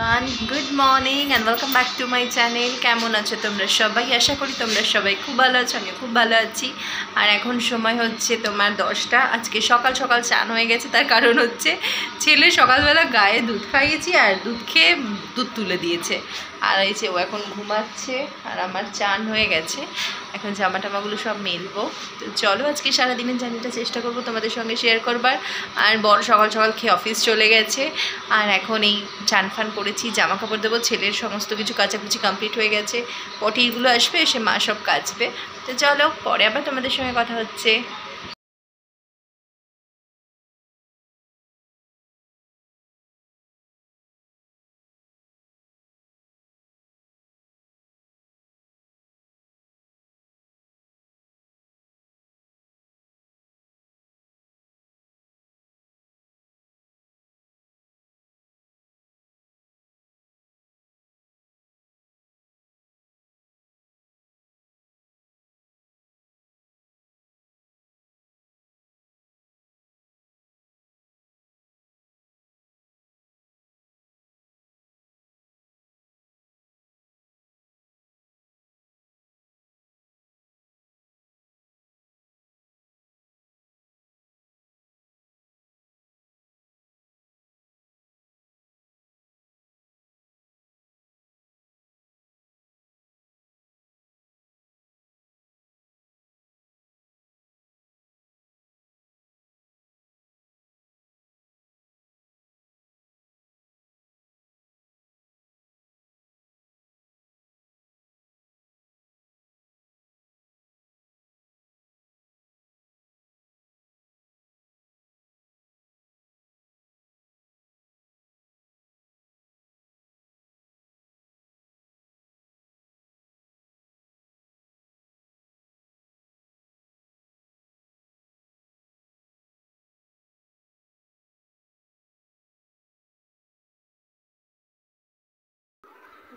Everyone, good morning and welcome back to my channel. কেমন আছো তোমরা সবাই? আশা করি তোমরা সবাই খুব ভালো আছো, আমি খুব ভালো আছি। আর এখন সময় হচ্ছে তোমার 10টা। আজকে সকাল সকাল চান হয়ে গেছে, তার কারণ হচ্ছে ছেলে সকালবেলা গায়ে দুধ খাইয়েছি আর দুধ খেয়ে দুধ তুলে দিয়েছে। আর এই যে ও এখন ঘুমাচ্ছে আর আমার চান হয়ে গেছে। এখন জামা টামাগুলো সব মেলবো। তো চলো আজকে সারাদিনের জার্নিটা চেষ্টা করবো তোমাদের সঙ্গে শেয়ার করবার। আর বড় সকাল সকাল খেয়ে অফিস চলে গেছে। আর এখন এই চান ফান করেছি, জামা কাপড় দেবো, ছেলের সমস্ত কিছু কাচাকুচি কমপ্লিট হয়ে গেছে। পটিগুলো আসবে, এসে মা সব কাচবে। তো চলো পরে আবার তোমাদের সঙ্গে কথা হচ্ছে।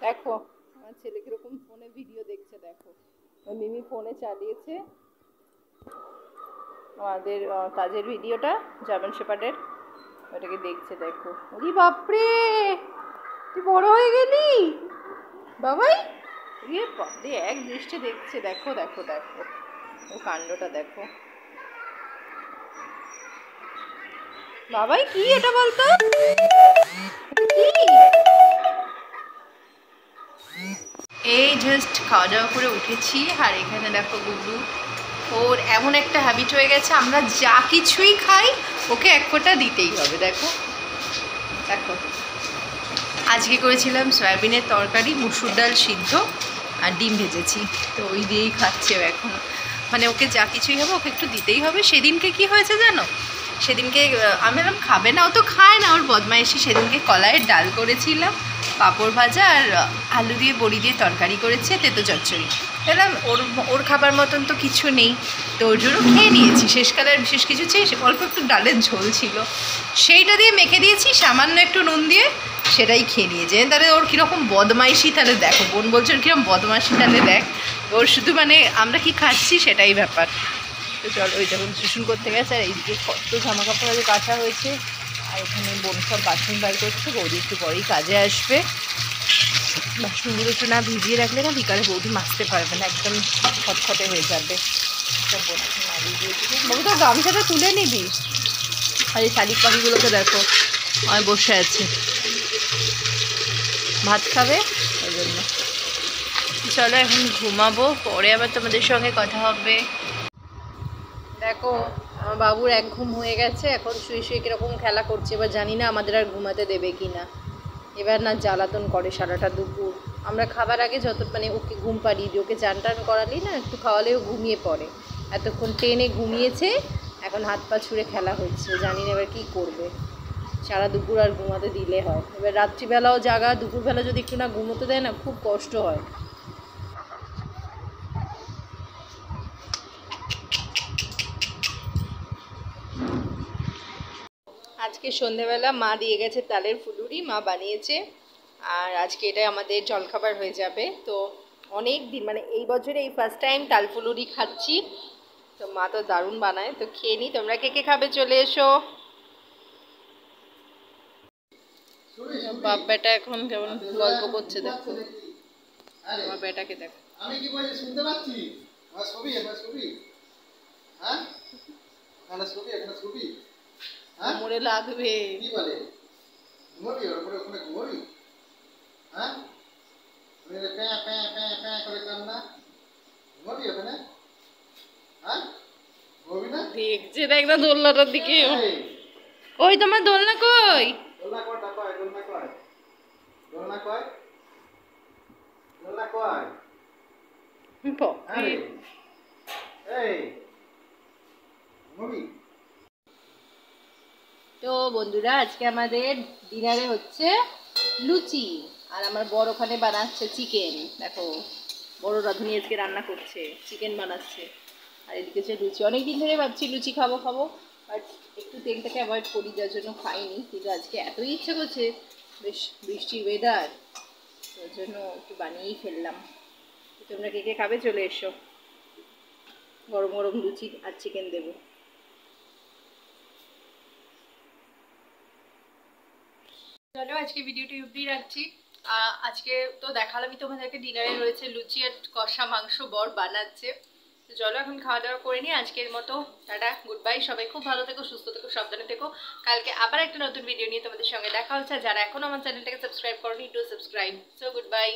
দেখো আমার ছেলে কিরকম ফোনে ভিডিও দেখছে, দেখো ওই মিমি ফোনে চালিয়েছে আমাদের কাজের ভিডিওটা, জার্মান শেপার্ডের, ওটাকে দেখছে। দেখো, ওরে বাপরে, তুই বড় হয়ে গেলি বাবাই। রে বাপরে, এক দৃষ্টে দেখছে। দেখো দেখো দেখো ও কাণ্ডটা দেখো। বাবাই কি এটা বলতো, কি? এই জাস্ট খাওয়া দাওয়া করে উঠেছি। আর এখানে দেখো গুগলু, ওর এমন একটা হ্যাবিট হয়ে গেছে, আমরা যা কিছুই খাই ওকে এক ফোঁটা দিতেই হবে। দেখো দেখো, আজকে করেছিলাম সয়াবিনের তরকারি, মুসুর ডাল সিদ্ধ আর ডিম ভেজেছি, তো ওই দিয়েই খাচ্ছে ও এখন। মানে ওকে যা কিছুই হবে ওকে একটু দিতেই হবে। সেদিনকে কি হয়েছে জানো, সেদিনকে আমি বললাম খাবে না, ও তো খায় না, ওর বদমাইশি। সেদিনকে কলাইয়ের ডাল করেছিলাম, পাঁপড় ভাজা আর আলু দিয়ে বড়ি দিয়ে তরকারি করেছে, তেতো চচ্চড়ি। বললাম ওর ওর খাবার মতন তো কিছু নেই, তো ওর জন্য খেয়ে নিয়েছি। শেষকালে আর বিশেষ কিছু চেয়ে অল্প একটু ডালের ঝোল ছিল, সেইটা দিয়ে মেখে দিয়েছি সামান্য একটু নুন দিয়ে, সেটাই খেয়ে নিয়েছে। তাহলে ওর কীরকম বদমাইশি, তাহলে দেখো, বোন বলছে ওর কীরকম বদমাইশি, তাহলে দেখ ওর শুধু মানে আমরা কি খাচ্ছি সেটাই ব্যাপার। তো চলো, ওই যখন টিউশন করতে গেছে। আর এইদিকে কত জামা কাপড় আগে কাচা হয়েছে, আর ওখানে বোন সব বাসন বার করছে। বৌদি একটু পরেই কাজে আসবে। বাসনগুলো একটু না ভিজিয়ে রাখলে না বিকালে বৌদি মাজতে পারবে না, একদম খটখটে হয়ে যাবে। বাবু তো গামছাটা তুলে নিবি। আর এই শালিক পাখিগুলোকে দেখো, আমি বসে আছি, ভাত খাবে ওই জন্য। চলো এখন ঘুমাবো, পরে আবার তোমাদের সঙ্গে কথা হবে। দেখো আমার বাবুর এক ঘুম হয়ে গেছে, এখন শুয়ে শুয়ে কীরকম খেলা করছে। এবার জানি না আমাদের আর ঘুমাতে দেবে কি না। এবার না জ্বালাতন করে সারাটা দুপুর। আমরা খাবার আগে যত মানে ওকে ঘুম পাড়িয়ে দিই, ওকে চান টান করালেই না একটু খাওয়ালেও ঘুমিয়ে পড়ে। এতক্ষণ টেনে ঘুমিয়েছে, এখন হাত পা ছুঁড়ে খেলা হচ্ছে। জানি না এবার কী করবে, সারা দুপুর আর ঘুমাতে দিলে হয়। এবার রাত্রিবেলাও জাগা, দুপুরবেলা যদি একটু না ঘুমোতে দেয় না খুব কষ্ট হয়। আজকে সন্ধেবেলা মা দিয়ে গেছে তালের ফুলুরি, মা বানিয়েছে। আর আজকে এটা আমাদের জলখাবার হয়ে যাবে। তো অনেক দিন মানে এই বছরে এই ফার্স্ট টাইম তাল ফুলুরি খাচ্ছি। তো মা তো দারুণ বানায়, তো খেয়ে নিই। তোমরা কে কে খাবে চলে এসো। বাপ বেটা এখন কেমন গল্প করছে দেখো, আমার বেটাকে দেখো। আমি কি বলছি শুনতে পাচ্ছি? আমার ছবি, আমার ছবি, হ্যাঁ এখানে ছবি, এখানে ছবি, হ্যাঁ কোমরে লাগবে। কি বলে ঘুমাবি ওর উপরে, ওখানে ঘুমাবি, হ্যাঁ ওখানে প্যাঁ প্যাঁ প্যাঁ প্যাঁ করে কান্না, ঘুমাবি ওখানে, হ্যাঁ ঘুমাবি না? দেখছে দেখ না দোলনাটার দিকে। এই, ওই তোমার দোলনা কই? দোলনা কয়টা কয়, দোলনা কয়, দোলনা কয়, দোলনা কয়, হ্যাঁ রে, এই ঘুমাবি? তো বন্ধুরা আজকে আমাদের ডিনারে হচ্ছে লুচি, আর আমার বড় ওখানে বানাচ্ছে চিকেন। দেখো বড় রাঁধুনি আজকে রান্না করছে, চিকেন বানাচ্ছে। আর এদিকে হচ্ছে লুচি, অনেকদিন ধরে ভাবছি লুচি খাবো খাবো, বাট একটু তেলটাকে অ্যাভয়েড করি যার জন্য খাইনি, কিন্তু আজকে এতই ইচ্ছে করছে, বেশ বৃষ্টির ওয়েদার, ওর জন্য একটু বানিয়েই ফেললাম। তোমরা কে কে খাবে চলে এসো, গরম গরম লুচি আর চিকেন দেবো। চলো আজকে ভিডিওটি অবধি রাখছি। আজকে তো দেখালামই তোমাদেরকে, ডিনারে রয়েছে লুচি আর কষা মাংস বর বানাচ্ছে। তো চলো এখন খাওয়া দাওয়া করে নিই, আজকের মতো টাটা, গুড বাই। সবাই খুব ভালো থেকো, সুস্থ থেকো, সাবধানে থেকো। কালকে আবার একটা নতুন ভিডিও নিয়ে তোমাদের সঙ্গে দেখা হচ্ছে। যারা এখনো আমার চ্যানেলটাকে সাবস্ক্রাইব করোনি, do subscribe. So good bye.